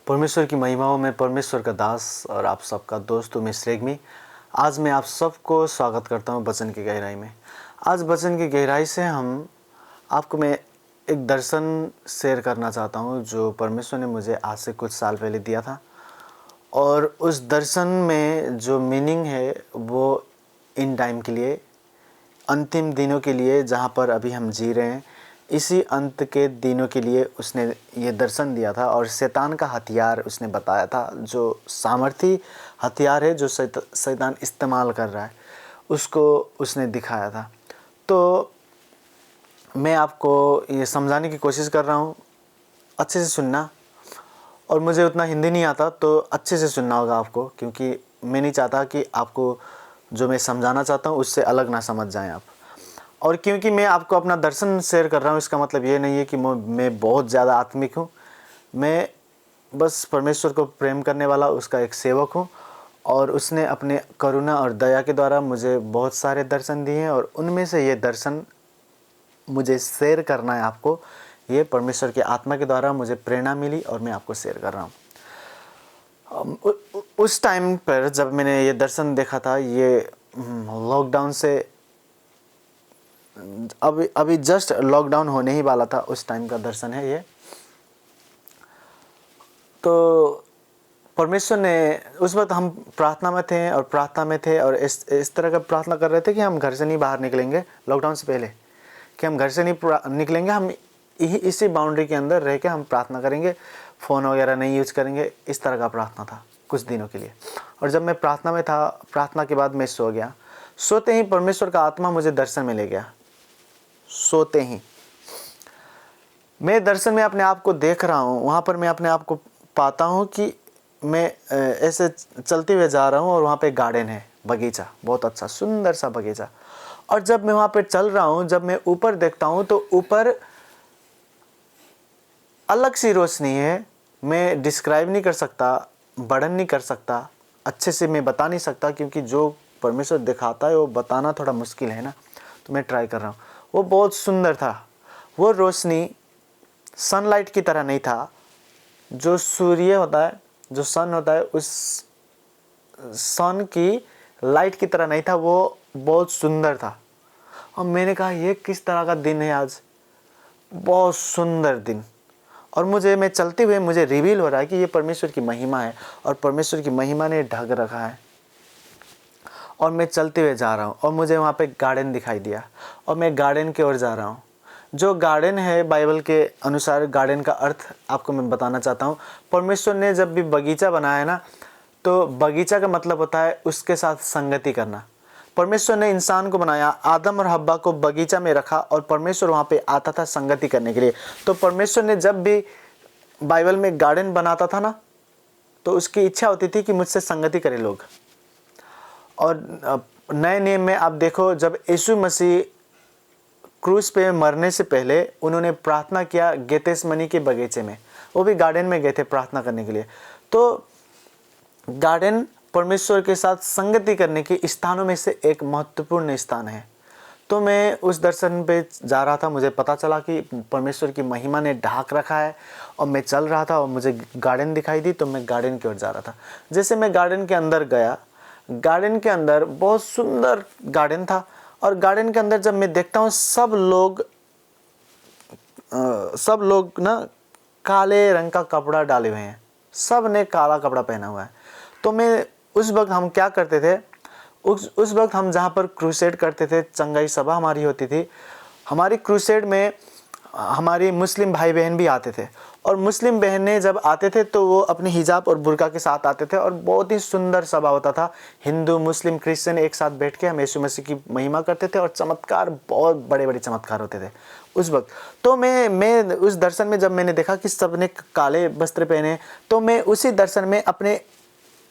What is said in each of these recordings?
परमेश्वर की महिमाओं में परमेश्वर का दास और आप सबका दोस्त उमेश रेग्मी। आज मैं आप सबको स्वागत करता हूं वचन की गहराई में। आज वचन की गहराई से आपको मैं एक दर्शन शेयर करना चाहता हूं जो परमेश्वर ने मुझे आज से कुछ साल पहले दिया था। और उस दर्शन में जो मीनिंग है वो इन टाइम के लिए, अंतिम दिनों के लिए, जहाँ पर अभी हम जी रहे हैं, इसी अंत के दिनों के लिए उसने ये दर्शन दिया था। और शैतान का हथियार उसने बताया था, जो सामर्थी हथियार है जो शैतान इस्तेमाल कर रहा है, उसको उसने दिखाया था। तो मैं आपको ये समझाने की कोशिश कर रहा हूँ, अच्छे से सुनना। और मुझे उतना हिंदी नहीं आता तो अच्छे से सुनना होगा आपको, क्योंकि मैं नहीं चाहता कि आपको जो मैं समझाना चाहता हूँ उससे अलग ना समझ जाएं आप। और क्योंकि मैं आपको अपना दर्शन शेयर कर रहा हूँ, इसका मतलब ये नहीं है कि मैं बहुत ज़्यादा आत्मिक हूँ। मैं बस परमेश्वर को प्रेम करने वाला उसका एक सेवक हूँ। और उसने अपने करुणा और दया के द्वारा मुझे बहुत सारे दर्शन दिए हैं, और उनमें से ये दर्शन मुझे शेयर करना है आपको। ये परमेश्वर के आत्मा के द्वारा मुझे प्रेरणा मिली और मैं आपको शेयर कर रहा हूँ। उस टाइम पर जब मैंने ये दर्शन देखा था, ये लॉकडाउन से अभी जस्ट लॉकडाउन होने ही वाला था, उस टाइम का दर्शन है ये। तो परमेश्वर ने, उस वक्त हम प्रार्थना में थे और इस तरह का प्रार्थना कर रहे थे कि हम घर से नहीं बाहर निकलेंगे, लॉकडाउन से पहले, कि हम घर से नहीं निकलेंगे, हम इसी बाउंड्री के अंदर रह के हम प्रार्थना करेंगे, फ़ोन वगैरह नहीं यूज करेंगे। इस तरह का प्रार्थना था कुछ दिनों के लिए। और जब मैं प्रार्थना में था, प्रार्थना के बाद मैं सो गया। सोते ही परमेश्वर का आत्मा मुझे दर्शन में ले गया। सोते ही मैं दर्शन में अपने आप को देख रहा हूँ। वहाँ पर मैं अपने आप को पाता हूँ कि मैं ऐसे चलते हुए जा रहा हूँ और वहाँ पे गार्डन है, बगीचा, बहुत अच्छा सुंदर सा बगीचा। और जब मैं वहाँ पे चल रहा हूँ, जब मैं ऊपर देखता हूँ तो ऊपर अलग सी रोशनी है। मैं डिस्क्राइब नहीं कर सकता, वर्णन नहीं कर सकता, अच्छे से मैं बता नहीं सकता, क्योंकि जो परमेश्वर दिखाता है वो बताना थोड़ा मुश्किल है ना। तो मैं ट्राई कर रहा हूँ। वो बहुत सुंदर था। वो रोशनी सनलाइट की तरह नहीं था। जो सूर्य होता है, जो सन होता है, उस सन की लाइट की तरह नहीं था। वो बहुत सुंदर था। और मैंने कहा ये किस तरह का दिन है आज, बहुत सुंदर दिन। और मैं चलते हुए मुझे रिवील हो रहा है कि ये परमेश्वर की महिमा है, और परमेश्वर की महिमा ने ढक रखा है। और मैं चलते हुए जा रहा हूँ और मुझे वहाँ पे गार्डन दिखाई दिया, और मैं गार्डन की ओर जा रहा हूँ। जो गार्डन है, बाइबल के अनुसार गार्डन का अर्थ आपको मैं बताना चाहता हूँ। परमेश्वर ने जब भी बगीचा बनाया ना, तो बगीचा का मतलब होता है उसके साथ संगति करना। परमेश्वर ने इंसान को बनाया, आदम और हव्वा को बगीचा में रखा, और परमेश्वर वहाँ पे आता था संगति करने के लिए। तो परमेश्वर ने जब भी बाइबल में गार्डन बनाता था ना, तो उसकी इच्छा होती थी कि मुझसे संगति करे लोग। और नए नियम में आप देखो, जब यीशु मसीह क्रूस पे मरने से पहले उन्होंने प्रार्थना किया गेतेसमनी के बगीचे में, वो भी गार्डन में गए थे प्रार्थना करने के लिए। तो गार्डन परमेश्वर के साथ संगति करने के स्थानों में से एक महत्वपूर्ण स्थान है। तो मैं उस दर्शन पे जा रहा था, मुझे पता चला कि परमेश्वर की महिमा ने ढाक रखा है, और मैं चल रहा था और मुझे गार्डन दिखाई दी, तो मैं गार्डन की ओर जा रहा था। जैसे मैं गार्डन के अंदर गया, गार्डन के अंदर बहुत सुंदर गार्डन था। और गार्डन के अंदर जब मैं देखता हूँ, सब लोग ना काले रंग का कपड़ा डाले हुए हैं, सब ने काला कपड़ा पहना हुआ है। तो मैं उस वक्त हम क्या करते थे, उस वक्त हम जहाँ पर क्रूसेड करते थे, चंगाई सभा हमारी होती थी, हमारी क्रूसेड में हमारी मुस्लिम भाई बहन भी आते थे। और मुस्लिम बहनें जब आते थे तो वो अपने हिजाब और बुर्का के साथ आते थे, और बहुत ही सुंदर सभा होता था। हिंदू, मुस्लिम, क्रिश्चियन एक साथ बैठ के हम यीशु मसीह की महिमा करते थे, और चमत्कार, बहुत बड़े बड़े चमत्कार होते थे उस वक्त। तो मैं उस दर्शन में जब मैंने देखा कि सबने काले वस्त्र पहने, तो मैं उसी दर्शन में अपने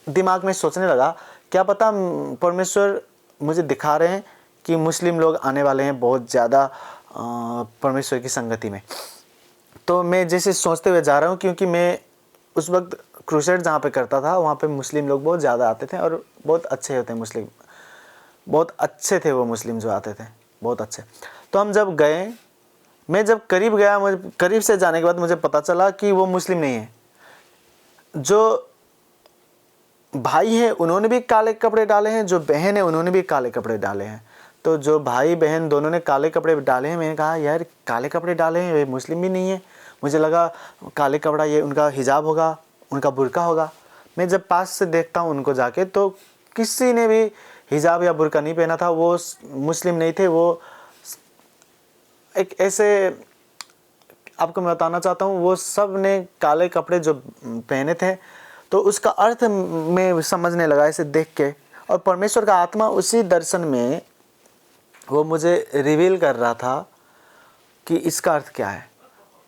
दिमाग में सोचने लगा, क्या पता परमेश्वर मुझे दिखा रहे हैं कि मुस्लिम लोग आने वाले हैं बहुत ज़्यादा परमेश्वर की संगति में। तो मैं जैसे सोचते हुए जा रहा हूँ, क्योंकि मैं उस वक्त क्रूसेड जहाँ पे करता था, वहाँ पे मुस्लिम लोग बहुत ज़्यादा आते थे, और बहुत अच्छे होते हैं मुस्लिम, बहुत अच्छे थे वो मुस्लिम जो आते थे, बहुत अच्छे। तो हम जब गए, मैं जब करीब गया, मुझे करीब से जाने के बाद मुझे पता चला कि वो मुस्लिम नहीं है। जो भाई हैं उन्होंने भी काले कपड़े डाले हैं, जो बहन है उन्होंने भी काले कपड़े डाले हैं। तो जो भाई बहन दोनों ने काले कपड़े डाले हैं, मैंने कहा यार काले कपड़े डाले हैं, ये मुस्लिम भी नहीं है। मुझे लगा काले कपड़ा ये उनका हिजाब होगा, उनका बुर्का होगा। मैं जब पास से देखता हूँ उनको जाके, तो किसी ने भी हिजाब या बुर्का नहीं पहना था। वो मुस्लिम नहीं थे, वो एक ऐसे, आपको मैं बताना चाहता हूँ, वो सब ने काले कपड़े जो पहने थे। तो उसका अर्थ मैं समझने लगा इसे देख के, और परमेश्वर का आत्मा उसी दर्शन में वो मुझे रिवील कर रहा था कि इसका अर्थ क्या है।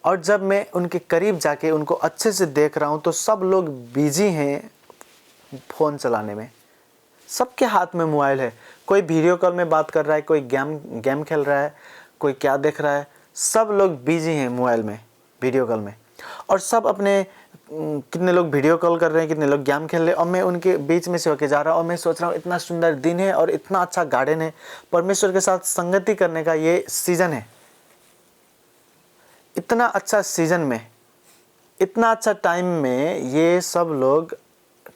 और जब मैं उनके करीब जाके उनको अच्छे से देख रहा हूँ तो सब लोग बिजी हैं फ़ोन चलाने में, सबके हाथ में मोबाइल है। कोई वीडियो कॉल में बात कर रहा है, कोई गेम खेल रहा है, कोई क्या देख रहा है। सब लोग बिजी हैं मोबाइल में, वीडियो कॉल में। और सब अपने, कितने लोग वीडियो कॉल कर रहे हैं, कितने लोग गेम खेल रहे हैं, और मैं उनके बीच में से होके जा रहा हूँ। और मैं सोच रहा हूँ इतना सुंदर दिन है और इतना अच्छा गार्डन है, परमेश्वर के साथ संगति करने का ये सीज़न है। इतना अच्छा सीज़न में, इतना अच्छा टाइम में ये सब लोग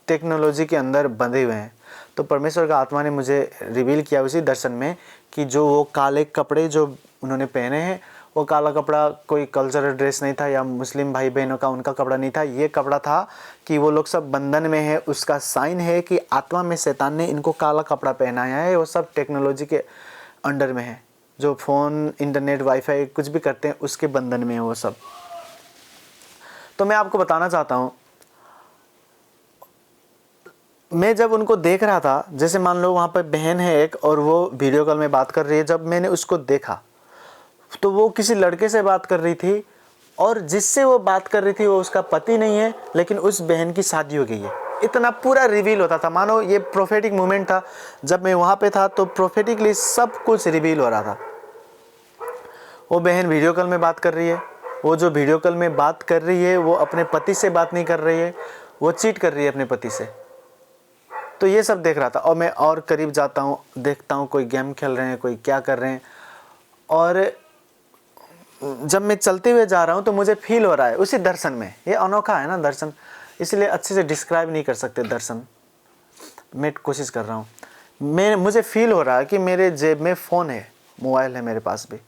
टेक्नोलॉजी के अंदर बंधे हुए हैं। तो परमेश्वर का आत्मा ने मुझे रिवील किया उसी दर्शन में कि जो वो काले कपड़े जो उन्होंने पहने हैं, वो काला कपड़ा कोई कल्चरल ड्रेस नहीं था या मुस्लिम भाई बहनों का उनका कपड़ा नहीं था। ये कपड़ा था कि वो लोग सब बंधन में है, उसका साइन है कि आत्मा में शैतान ने इनको काला कपड़ा पहनाया है। वो सब टेक्नोलॉजी के अंडर में है, जो फ़ोन, इंटरनेट, वाईफाई कुछ भी करते हैं उसके बंधन में है वो सब। तो मैं आपको बताना चाहता हूँ, मैं जब उनको देख रहा था, जैसे मान लो वहाँ पर बहन है एक और वो वीडियो कॉल में बात कर रही है, जब मैंने उसको देखा तो वो किसी लड़के से बात कर रही थी, और जिससे वो बात कर रही थी वो उसका पति नहीं है, लेकिन उस बहन की शादी हो गई है। इतना पूरा रिवील होता था, मानो ये प्रोफेटिक मोमेंट था। जब मैं वहाँ पे था तो प्रोफेटिकली सब कुछ रिवील हो रहा था। वो बहन वीडियो कॉल में बात कर रही है, वो जो वीडियो कॉल में बात कर रही है वो अपने पति से बात नहीं कर रही है, वो चीट कर रही है अपने पति से। तो ये सब देख रहा था। और मैं और करीब जाता हूँ, देखता हूँ कोई गेम खेल रहे हैं, कोई क्या कर रहे हैं। और जब मैं चलते हुए जा रहा हूँ तो मुझे फील हो रहा है उसी दर्शन में, ये अनोखा है ना दर्शन, इसलिए अच्छे से डिस्क्राइब नहीं कर सकते दर्शन। मैं कोशिश कर रहा हूँ, मुझे फील हो रहा है कि मेरे जेब में फ़ोन है, मोबाइल है मेरे पास भी,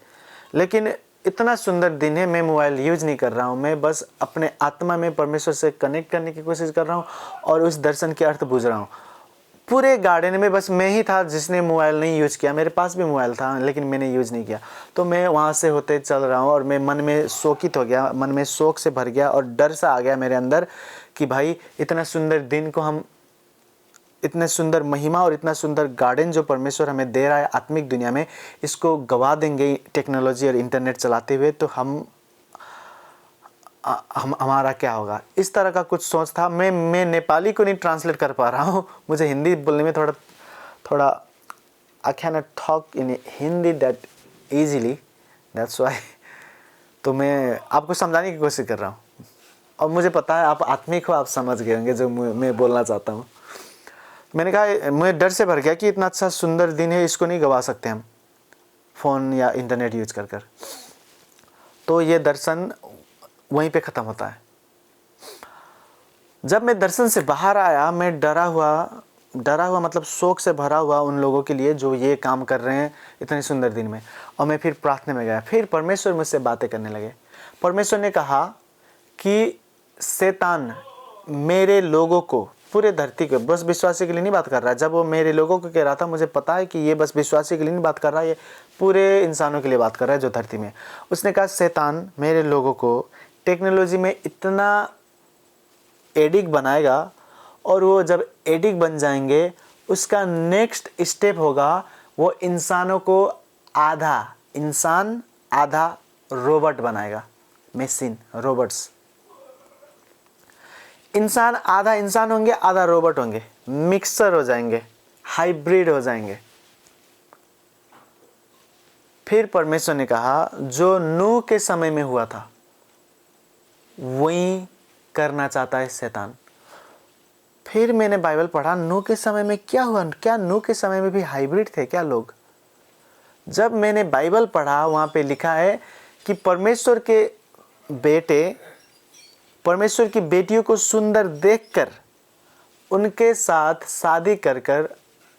लेकिन इतना सुंदर दिन है, मैं मोबाइल यूज नहीं कर रहा हूँ। मैं बस अपने आत्मा में परमेश्वर से कनेक्ट करने की कोशिश कर रहा हूँ और उस दर्शन के अर्थ बूझ रहा हूँ। पूरे गार्डन में बस मैं ही था जिसने मोबाइल नहीं यूज़ किया। मेरे पास भी मोबाइल था लेकिन मैंने यूज़ नहीं किया। तो मैं वहाँ से होते चल रहा हूँ और मैं मन में शोकित हो गया, मन में शोक से भर गया और डर सा आ गया मेरे अंदर कि भाई इतना सुंदर दिन को हम, इतने सुंदर महिमा और इतना सुंदर गार्डन जो परमेश्वर हमें दे रहा है आत्मिक दुनिया में, इसको गवा देंगे टेक्नोलॉजी और इंटरनेट चलाते हुए, तो हमारा क्या होगा। इस तरह का कुछ सोच था। मैं नेपाली को नहीं ट्रांसलेट कर पा रहा हूँ, मुझे हिंदी बोलने में थोड़ा I can not talk in Hindi that easily, that's why. तो मैं आपको समझाने की कोशिश कर रहा हूँ और मुझे पता है आप आत्मिक हो, आप समझ गए होंगे जो मैं बोलना चाहता हूँ। मैंने कहा, मैं डर से भर गया कि इतना अच्छा सुंदर दिन है, इसको नहीं गवा सकते हम फ़ोन या इंटरनेट यूज कर। तो ये दर्शन वहीं पे ख़त्म होता है। जब मैं दर्शन से बाहर आया, मैं डरा हुआ मतलब शोक से भरा हुआ उन लोगों के लिए जो ये काम कर रहे हैं इतने सुंदर दिन में। और मैं फिर प्रार्थना में गया, फिर परमेश्वर मुझसे बातें करने लगे। परमेश्वर ने कहा कि शैतान मेरे लोगों को, पूरे धरती के, बस विश्वासी के लिए नहीं बात कर रहा है। जब वो मेरे लोगों को कह रहा था, मुझे पता है कि ये बस विश्वासी के लिए नहीं बात कर रहा है, ये पूरे इंसानों के लिए बात कर रहा है जो धरती में। उसने कहा शैतान मेरे लोगों को टेक्नोलॉजी में इतना एडिक्ट बनाएगा, और वो जब एडिक्ट बन जाएंगे उसका नेक्स्ट स्टेप होगा वो इंसानों को आधा इंसान आधा रोबोट बनाएगा। Machine, robots. इंसान आधा इंसान होंगे, आधा रोबोट होंगे, मिक्सर हो जाएंगे, हाइब्रिड हो जाएंगे। फिर परमेश्वर ने कहा जो नूह के समय में हुआ था वही करना चाहता है शैतान। फिर मैंने बाइबल पढ़ा, नूह के समय में क्या हुआ, क्या नूह के समय में भी हाइब्रिड थे क्या लोग? जब मैंने बाइबल पढ़ा, वहाँ पे लिखा है कि परमेश्वर के बेटे, परमेश्वर की बेटियों को सुंदर देखकर उनके साथ शादी कर कर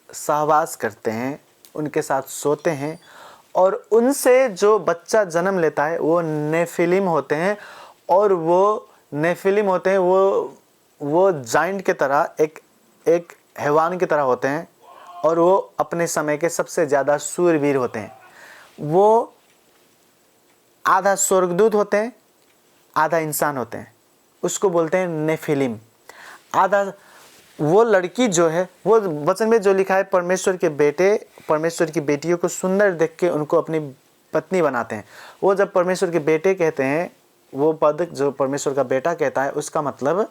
सहवास करते हैं, उनके साथ सोते हैं और उनसे जो बच्चा जन्म लेता है वो नेफिलिम होते हैं। और वो नेफिलिम होते हैं, वो जाइंट की तरह एक हैवान की तरह होते हैं और वो अपने समय के सबसे ज़्यादा शूरवीर होते हैं। वो आधा स्वर्गदूत होते हैं, आधा इंसान होते हैं, उसको बोलते हैं नेफिलिम। आधा वो लड़की जो है, वो वचन में जो लिखा है, परमेश्वर के बेटे परमेश्वर की बेटियों को सुंदर देख के उनको अपनी पत्नी बनाते हैं। वो जब परमेश्वर के बेटे कहते हैं, वो पद जो परमेश्वर का बेटा कहता है, उसका मतलब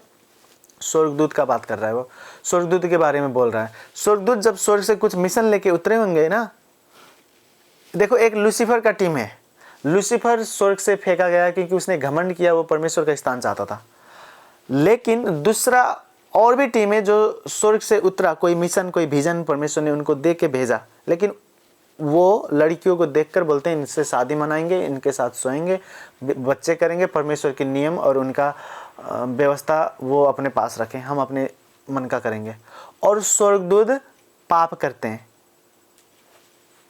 स्वर्गदूत का बात कर रहा है। वो स्वर्गदूत के बारे में बोल रहा है। स्वर्गदूत जब स्वर्ग से कुछ मिशन लेके उतरे होंगे ना, देखो एक लूसीफर का टीम है। लूसीफर स्वर्ग से फेंका गया क्योंकि उसने घमंड किया, वो परमेश्वर का स्थान चाहता था। लेकिन दूसरा और भी टीम है जो स्वर्ग से उतरा, कोई मिशन कोई विजन परमेश्वर ने उनको दे के भेजा, लेकिन वो लड़कियों को देखकर बोलते हैं इनसे शादी मनाएंगे, इनके साथ सोएंगे, बच्चे करेंगे, परमेश्वर के नियम और उनका व्यवस्था वो अपने पास रखें, हम अपने मन का करेंगे। और स्वर्गदूत पाप करते हैं,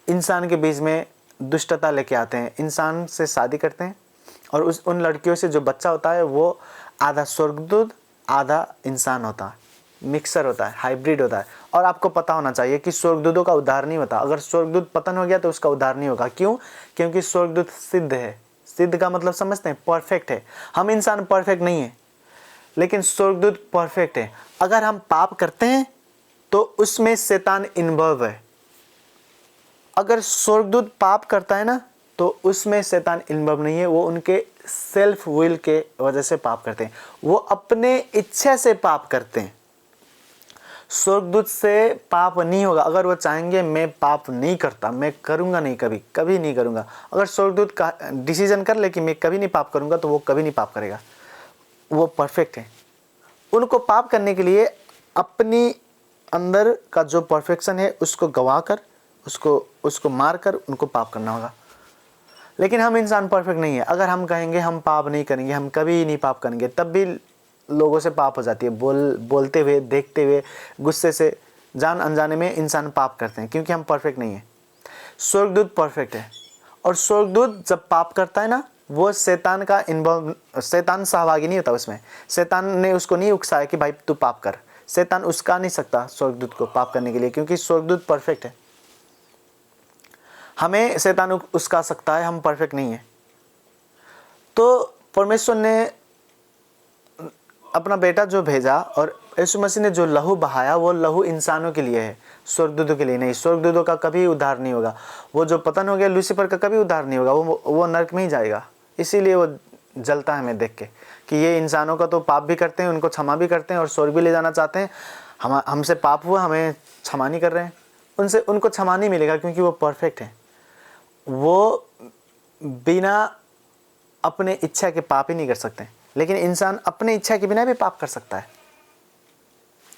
इंसान के बीच में दुष्टता लेके आते हैं, इंसान से शादी करते हैं और उन लड़कियों से जो बच्चा होता है वो आधा स्वर्गदूत आधा इंसान होता है, मिक्सर होता है, हाइब्रिड होता है। और आपको पता होना चाहिए कि स्वर्गदूतों का उद्धार नहीं होता। अगर स्वर्गदूत पतन हो गया तो उसका उद्धार नहीं होगा। क्यों? क्योंकि स्वर्गदूत सिद्ध है। सिद्ध का मतलब समझते हैं, परफेक्ट है। हम इंसान परफेक्ट नहीं है, लेकिन स्वर्गदूत परफेक्ट है। अगर हम पाप करते हैं तो उसमें शैतान इन्वॉल्व है। अगर स्वर्गदूत पाप करता है ना तो उसमें शैतान इन्वॉल्व नहीं है, वो उनके सेल्फ विल के वजह से पाप करते हैं, वो अपने इच्छा से पाप करते हैं। स्वर्गदूत से पाप नहीं होगा। अगर वो चाहेंगे मैं पाप नहीं करता, मैं करूंगा नहीं, कभी कभी नहीं करूंगा, अगर स्वर्गदूत का डिसीजन कर ले कि मैं कभी नहीं पाप करूंगा, तो वो कभी नहीं पाप करेगा। वो परफेक्ट है। उनको पाप करने के लिए अपनी अंदर का जो परफेक्शन है उसको गवा कर, उसको मार कर उनको पाप करना होगा। लेकिन हम इंसान परफेक्ट नहीं है। अगर हम कहेंगे हम पाप नहीं करेंगे, हम कभी नहीं पाप करेंगे, तब भी लोगों से पाप हो जाती है। बोलते हुए, देखते हुए, गुस्से से, जान अनजाने में इंसान पाप करते हैं, क्योंकि हम परफेक्ट नहीं है। स्वर्गदूत परफेक्ट है। और स्वर्गदूत जब पाप करता है ना, वो शैतान का शैतान सहभागी नहीं होता उसमें। शैतान ने उसको नहीं उकसाया कि भाई तू पाप कर। शैतान उकसा नहीं सकता स्वर्गदूत को पाप करने के लिए, क्योंकि स्वर्गदूत परफेक्ट है। हमें शैतान उकसा सकता है, हम परफेक्ट नहीं है। तो परमेश्वर ने अपना बेटा जो भेजा और यीशु मसीह ने जो लहू बहाया, वो लहू इंसानों के लिए है, स्वर्गदूतों के लिए नहीं। स्वर्गदूतों का कभी उद्धार नहीं होगा। वो जो पतन हो गया लूसीफर का कभी उद्धार नहीं होगा, वो नरक में ही जाएगा। इसीलिए वो जलता है हमें देख के कि ये इंसानों का तो पाप भी करते हैं, उनको क्षमा भी करते हैं और स्वर्ग भी ले जाना चाहते हैं। हमसे पाप हुआ, हमें क्षमा नहीं कर रहे हैं। उनको क्षमा नहीं मिलेगा, क्योंकि वो परफेक्ट है। वो बिना अपने इच्छा के पाप ही नहीं कर सकते। लेकिन इंसान अपने इच्छा के बिना भी पाप कर सकता है।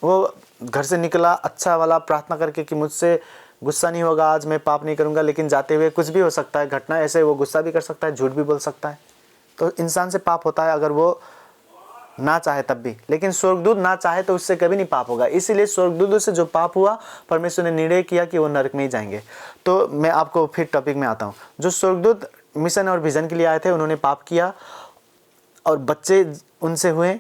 वो घर से निकला अच्छा वाला प्रार्थना करके कि मुझसे गुस्सा नहीं होगा, आज मैं पाप नहीं करूंगा, लेकिन जाते हुए कुछ भी हो सकता है घटना, ऐसे वो गुस्सा भी कर सकता है, झूठ भी बोल सकता है। तो इंसान से पाप होता है, अगर वो ना चाहे तब भी। लेकिन स्वर्गदूत ना चाहे तो उससे कभी नहीं पाप होगा। इसीलिए स्वर्गदूत से जो पाप हुआ, परमेश्वर ने निर्णय किया कि वो नरक में ही जाएंगे। तो मैं आपको फिर टॉपिक में आता हूँ। जो स्वर्गदूत मिशन और विजन के लिए आए थे, उन्होंने पाप किया और बच्चे उनसे हुए।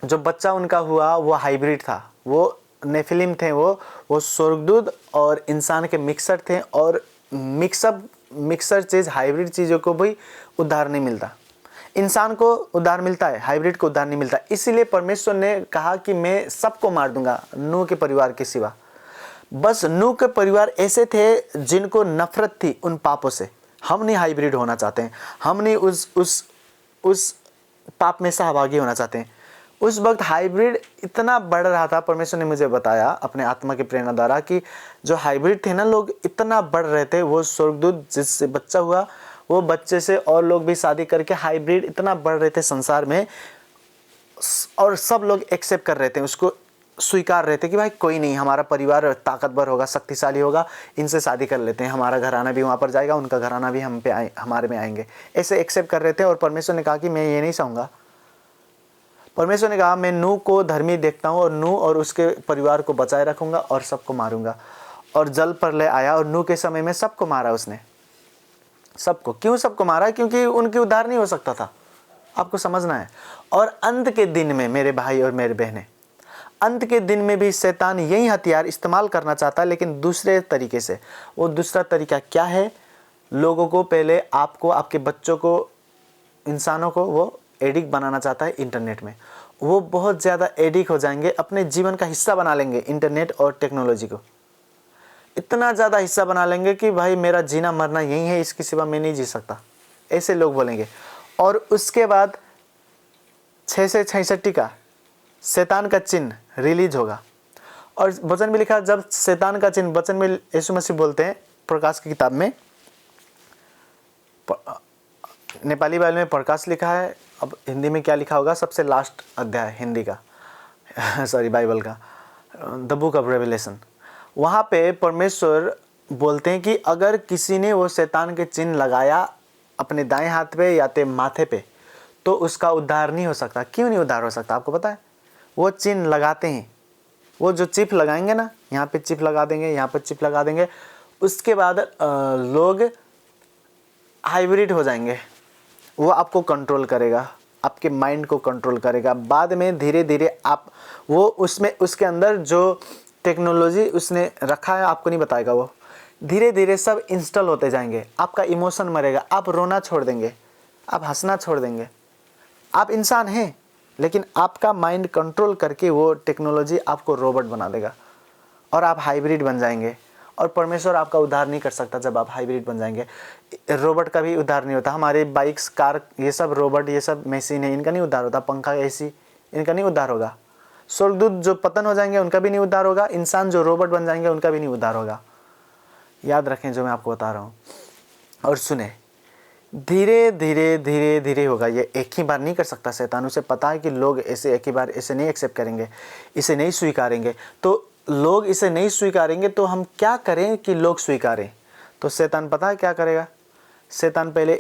जो बच्चा उनका हुआ वो हाइब्रिड था, वो नेफिलिम थे। वो स्वर्गदूत और इंसान के मिक्सर थे। और मिक्सर चीज़, हाइब्रिड चीज़ों को भी उद्धार नहीं मिलता। इंसान को उद्धार मिलता है, हाइब्रिड को उद्धार नहीं मिलता। इसीलिए परमेश्वर ने कहा कि मैं सबको मार दूंगा, नूह के परिवार के सिवा। बस नूह के परिवार ऐसे थे जिनको नफरत थी उन पापों से। हम नहीं हाइब्रिड होना चाहते हैं, हम नहीं उस पाप में सहभागी होना चाहते हैं। उस वक्त हाइब्रिड इतना बढ़ रहा था, परमेश्वर ने मुझे बताया अपने आत्मा की प्रेरणा द्वारा कि जो हाइब्रिड थे ना लोग, इतना बढ़ रहे थे। वो स्वर्गदूत जिससे बच्चा हुआ, वो बच्चे से और लोग भी शादी करके हाइब्रिड इतना बढ़ रहे थे संसार में। और सब लोग एक्सेप्ट कर रहे थे, उसको स्वीकार रहे थे कि भाई कोई नहीं, हमारा परिवार ताकतवर होगा, शक्तिशाली होगा, इनसे शादी कर लेते हैं, हमारा घराना भी वहाँ पर जाएगा, उनका घराना भी हमारे में आएंगे। ऐसे एक्सेप्ट कर रहे थे। और परमेश्वर ने कहा कि मैं ये नहीं चाहूँगा। परमेश्वर ने कहा मैं नूह को धर्मी देखता हूँ और नूह और उसके परिवार को बचाए रखूंगा और सबको मारूंगा। और जल प्रलय आया और नूह के समय में सबको मारा उसने। सबको, क्यों सबको मारा? क्योंकि उनकी उद्धार नहीं हो सकता था। आपको समझना है। और अंत के दिन में मेरे भाई और मेरे बहनें, अंत के दिन में भी शैतान यही हथियार इस्तेमाल करना चाहता है, लेकिन दूसरे तरीके से। वो दूसरा तरीका क्या है? लोगों को, पहले आपको, आपके बच्चों को, इंसानों को वो एडिक्ट बनाना चाहता है इंटरनेट में। वो बहुत ज़्यादा एडिक्ट हो जाएंगे, अपने जीवन का हिस्सा बना लेंगे इंटरनेट और टेक्नोलॉजी को। इतना ज़्यादा हिस्सा बना लेंगे कि भाई मेरा जीना मरना यही है, इसके सिवा मैं नहीं जी सकता, ऐसे लोग बोलेंगे। और उसके बाद 6 से 66 का शैतान का चिन्ह रिलीज होगा। और वचन में लिखा, जब शैतान का चिन्ह, वचन में यीशु मसीह बोलते हैं प्रकाश की किताब में, नेपाली बाइबल में प्रकाश लिखा है, अब हिंदी में क्या लिखा होगा? सबसे लास्ट अध्याय हिंदी का सॉरी बाइबल का, द बुक ऑफ रेवलेशन। वहाँ पे परमेश्वर बोलते हैं कि अगर किसी ने वो शैतान के चिन्ह लगाया अपने दाएं हाथ पे या ते माथे पे, तो उसका उद्धार नहीं हो सकता। क्यों नहीं उद्धार हो सकता? आपको पता है? वो चिन्ह लगाते हैं, वो जो चिप लगाएंगे ना, यहाँ पे चिप लगा देंगे, यहाँ पे चिप लगा देंगे, उसके बाद लोग हाइब्रिड हो जाएंगे। वो आपको कंट्रोल करेगा, आपके माइंड को कंट्रोल करेगा। बाद में धीरे धीरे आप वो उसमें, उसके अंदर जो टेक्नोलॉजी उसने रखा है आपको नहीं बताएगा। वो धीरे धीरे सब इंस्टॉल होते जाएंगे। आपका इमोशन मरेगा, आप रोना छोड़ देंगे, आप हंसना छोड़ देंगे। आप इंसान हैं, लेकिन आपका माइंड कंट्रोल करके वो टेक्नोलॉजी आपको रोबोट बना देगा और आप हाइब्रिड बन जाएंगे। और परमेश्वर आपका उद्धार नहीं कर सकता जब आप हाइब्रिड बन जाएंगे। रोबोट का भी उद्धार नहीं होता। हमारे बाइक्स, कार, ये सब रोबोट, ये सब मशीन है, इनका नहीं उद्धार होता। पंखा, एसी, इनका नहीं उद्धार होगा। स्वर्गदूत जो पतन हो जाएंगे उनका भी नहीं उद्धार होगा। इंसान जो रोबोट बन जाएंगे उनका भी नहीं उद्धार होगा। याद रखें जो मैं आपको बता रहा हूँ और सुने। धीरे धीरे धीरे धीरे होगा। ये एक ही बार नहीं कर सकता शैतान। उसे पता है कि लोग ऐसे एक ही बार ऐसे नहीं एक्सेप्ट करेंगे, इसे नहीं स्वीकारेंगे। तो लोग इसे नहीं स्वीकारेंगे तो हम क्या करें कि लोग स्वीकारें? तो शैतान पता है क्या करेगा? शैतान पहले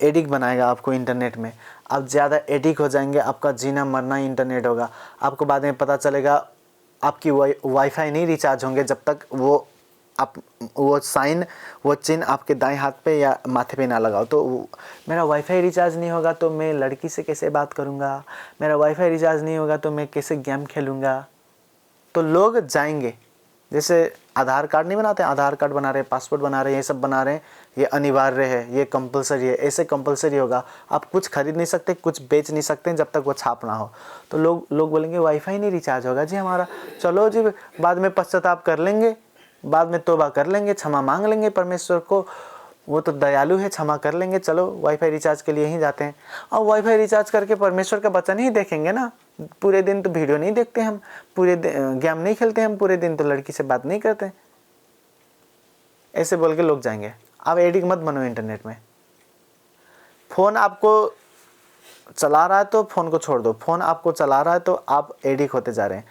एडिक्ट बनाएगा आपको इंटरनेट में। आप ज़्यादा एडिक्ट हो जाएंगे, आपका जीना मरना ही इंटरनेट होगा। आपको बाद में पता चलेगा आपकी वाईफाई नहीं रिचार्ज होंगे जब तक वो साइन, वो चिन्ह आपके दाएं हाथ पे या माथे पे ना लगाओ। तो मेरा वाईफाई रिचार्ज नहीं होगा तो मैं लड़की से कैसे बात करूँगा? मेरा वाईफाई रिचार्ज नहीं होगा तो मैं कैसे गेम खेलूँगा? तो लोग जाएंगे। जैसे आधार कार्ड नहीं बनाते, आधार कार्ड बना रहे हैं, पासपोर्ट बना रहे हैं, ये सब बना रहे हैं, ये अनिवार्य है, ये कंपलसरी है, ऐसे कंपलसरी होगा। आप कुछ खरीद नहीं सकते, कुछ बेच नहीं सकते जब तक वो छाप ना हो। तो लोग बोलेंगे वाईफाई नहीं रिचार्ज होगा जी हमारा। चलो जी, बाद में पश्चाताप कर लेंगे, बाद में तौबा कर लेंगे, क्षमा मांग लेंगे परमेश्वर को, वो तो दयालु है, क्षमा कर लेंगे। चलो वाईफाई रिचार्ज के लिए ही जाते हैं। और वाईफाई रिचार्ज करके परमेश्वर का वचन ही देखेंगे ना। पूरे दिन तो वीडियो नहीं देखते हम, पूरे गेम नहीं खेलते हम, पूरे दिन तो लड़की से बात नहीं करते। ऐसे बोल के लोग जाएंगे। आप एडिक्ट मत बनो इंटरनेट में। फ़ोन आपको चला रहा है तो फ़ोन को छोड़ दो। फ़ोन आपको चला रहा है तो आप एडिक्ट होते जा रहे हैं।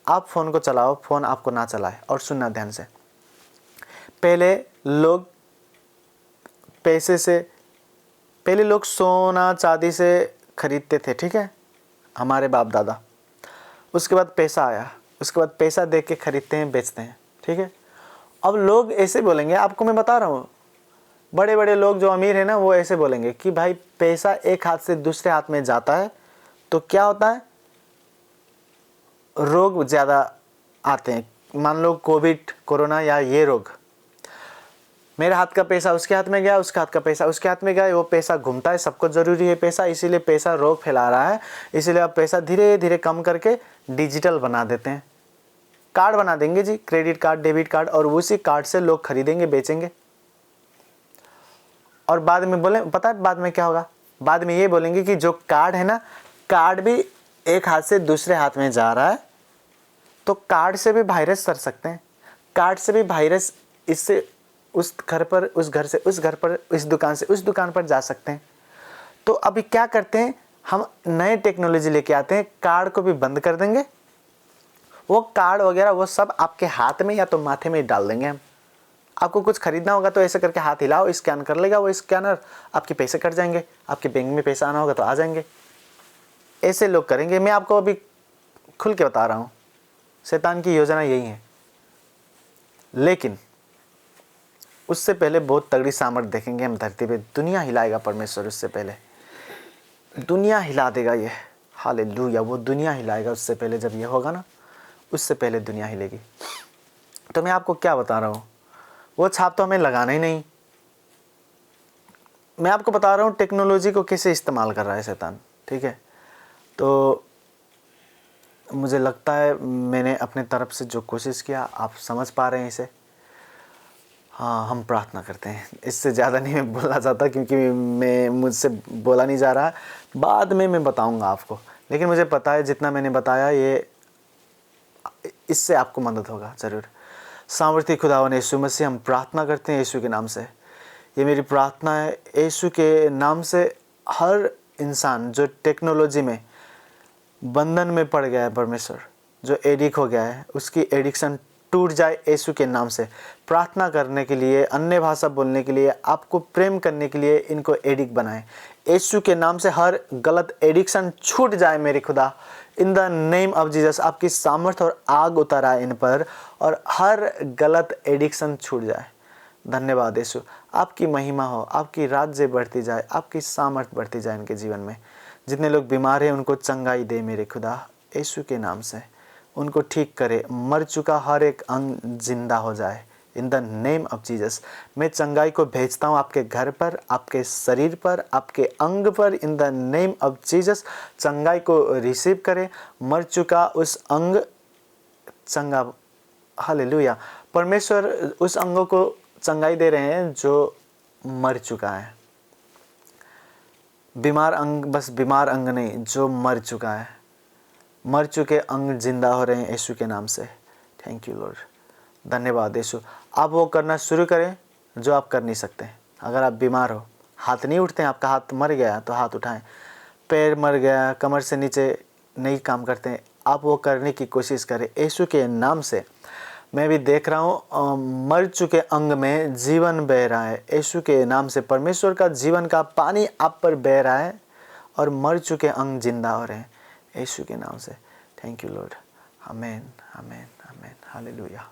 आप फ़ोन को चलाओ, फ़ोन आपको ना चलाए। और सुनना ध्यान से, पहले लोग सोना चांदी से खरीदते थे, ठीक है, हमारे बाप दादा। उसके बाद पैसा आया, उसके बाद पैसा दे के खरीदते हैं, बेचते हैं, ठीक है। अब लोग ऐसे बोलेंगे, आपको मैं बता रहा हूँ, बड़े बड़े लोग जो अमीर हैं ना, वो ऐसे बोलेंगे कि भाई पैसा एक हाथ से दूसरे हाथ में जाता है तो क्या होता है? रोग ज़्यादा आते हैं। मान लो कोविड, कोरोना या ये रोग, मेरे हाथ का पैसा उसके हाथ में गया, उसके हाथ का पैसा उसके हाथ में गया। वो पैसा घूमता है, सबको ज़रूरी है पैसा, इसीलिए पैसा रोग फैला रहा है। इसीलिए अब पैसा धीरे धीरे कम करके डिजिटल बना देते हैं। कार्ड बना देंगे जी, क्रेडिट कार्ड, डेबिट कार्ड, और उसी कार्ड से लोग खरीदेंगे, बेचेंगे। और बाद में बोले, पता है बाद में क्या होगा? बाद में ये बोलेंगे कि जो कार्ड है ना, कार्ड भी एक हाथ से दूसरे हाथ में जा रहा है, तो कार्ड से भी वायरस कर सकते हैं। कार्ड से भी वायरस इससे उस घर पर, उस घर से उस घर पर, इस दुकान से उस दुकान पर जा सकते हैं। तो अभी क्या करते हैं, हम नए टेक्नोलॉजी लेके आते हैं, कार्ड को भी बंद कर देंगे। वो कार्ड वगैरह वो सब आपके हाथ में या तो माथे में डाल देंगे हम। आपको कुछ खरीदना होगा तो ऐसे करके हाथ हिलाओ, स्कैन कर लेगा वो स्कैनर, आपके पैसे कट जाएंगे। आपके बैंक में पैसा आना होगा तो आ जाएंगे। ऐसे लोग करेंगे। मैं आपको अभी खुल के बता रहा हूँ, शैतान की योजना यही है। लेकिन उससे पहले बहुत तगड़ी सामर्थ देखेंगे हम धरती पे। दुनिया हिलाएगा परमेश्वर, उससे पहले दुनिया हिला देगा ये। हालेलुया, वो दुनिया हिलाएगा उससे पहले। जब ये होगा ना, उससे पहले दुनिया हिलेगी। तो मैं आपको क्या बता रहा हूँ, वो छाप तो हमें लगाना ही नहीं। मैं आपको बता रहा हूँ टेक्नोलॉजी को कैसे इस्तेमाल कर रहा है शैतान, ठीक है। तो मुझे लगता है मैंने अपने तरफ से जो कोशिश किया, आप समझ पा रहे हैं इसे। हाँ, हम प्रार्थना करते हैं। इससे ज़्यादा नहीं मैं बोलना चाहता, क्योंकि मुझसे बोला नहीं जा रहा। बाद में मैं बताऊंगा आपको, लेकिन मुझे पता है जितना मैंने बताया ये, इससे आपको मदद होगा ज़रूर। सामर्थी खुदावन यीशु मसीह, हम प्रार्थना करते हैं यीशु के नाम से। ये मेरी प्रार्थना है यीशु के नाम से। हर इंसान जो टेक्नोलॉजी में बंधन में पड़ गया है परमेश्वर, जो एडिक्ट हो गया है, उसकी एडिक्शन टूट जाए यीशु के नाम से। प्रार्थना करने के लिए, अन्य भाषा बोलने के लिए, आपको प्रेम करने के लिए इनको एडिक्ट बनाएं यीशु के नाम से। हर गलत एडिक्शन छूट जाए मेरे खुदा, in the name of Jesus. आपकी सामर्थ और आग उतर आए इन पर, और हर गलत एडिक्शन छूट जाए। धन्यवाद यीशु, आपकी महिमा हो, आपकी राज्य बढ़ती जाए, आपकी सामर्थ बढ़ती जाए इनके जीवन में। जितने लोग बीमार हैं उनको चंगाई दे मेरे खुदा यीशु के नाम से। उनको ठीक करे, मर चुका हर एक अंग जिंदा हो जाए in the name of Jesus. मैं चंगाई को भेजता हूँ आपके घर पर, आपके शरीर पर, आपके अंग पर, in the name of Jesus. चंगाई को रिसीव करें, मर चुका उस अंग चंगा। हालेलुया। परमेश्वर उस अंगों को चंगाई दे रहे हैं जो मर चुका है। बीमार अंग, बस बीमार अंग नहीं, जो मर चुका है। मर चुके अंग जिंदा हो रहे हैं यीशु के नाम से। थैंक यू लॉर्ड, धन्यवाद यीशु। आप वो करना शुरू करें जो आप कर नहीं सकते। अगर आप बीमार हो, हाथ नहीं उठते हैं, आपका हाथ मर गया तो हाथ उठाएं। पैर मर गया, कमर से नीचे नहीं काम करते हैं, आप वो करने की कोशिश करें यीशु के नाम से। मैं भी देख रहा हूँ मर चुके अंग में जीवन बह रहा है यीशु के नाम से। परमेश्वर का जीवन का पानी आप पर बह रहा है, और मर चुके अंग जिंदा हो रहे हैं यीशु के नाम से। Thank you Lord. आमीन, आमीन, आमीन। हालेलुया।